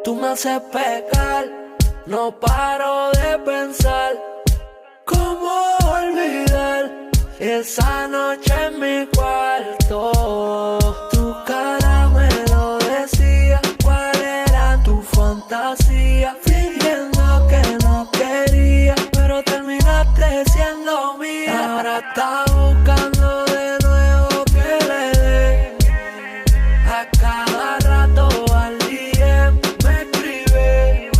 Tú me haces pecar, no paro de pensar cómo olvidar esa noche en mi cuarto. Tu cara me lo decía, cuál era tu fantasía, fingiendo que no quería, pero terminaste siendo mía. Ahora está buscando de nuevo que le dé a cada rato al día. Me escribe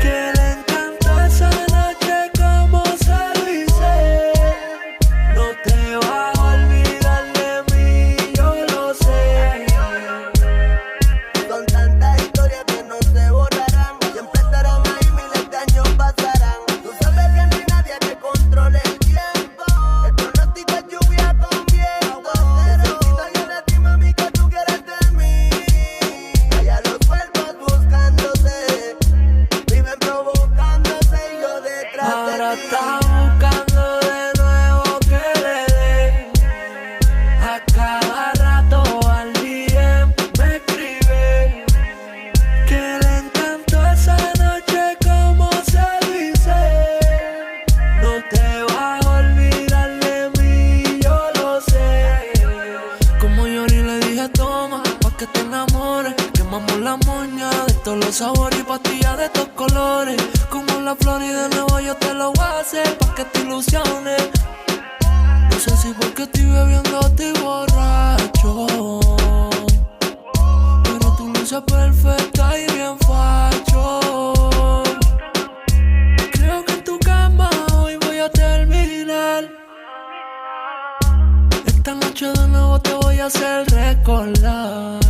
que le encantó esa noche como se lo hice. No te vas a olvidar de mí, yo lo sé. Son tantas historias que no se borrarán, siempre estarán ahí, miles de años pasarán. Tú sabes que no hay nadie que controle el tiempo. El pronóstico es lluvia con viento. Necesito alguien de ti, mami, que tú quieres de mí. Allá los cuerpos buscándose, viven provocándose y yo detrás Ahora de ti. está buscando de nuevo que le dé a cada rato al día. Me escribe que le encantó esa noche como se lo hice. No te vas a olvidar de mí, yo lo sé. Como yo ni le dije toma, pa' que te enamores. Quemamos la moña de todos los sabores y pastillas de estos colores. Como la flor y de nuevo yo te lo voy a hacer pa' que te ilusiones. No sé si porque estoy bebiendo estoy borracho, pero tú luces perfecta y bien facho. Creo que en tu cama hoy voy a terminar. Esta noche de nuevo te voy a hacer recordar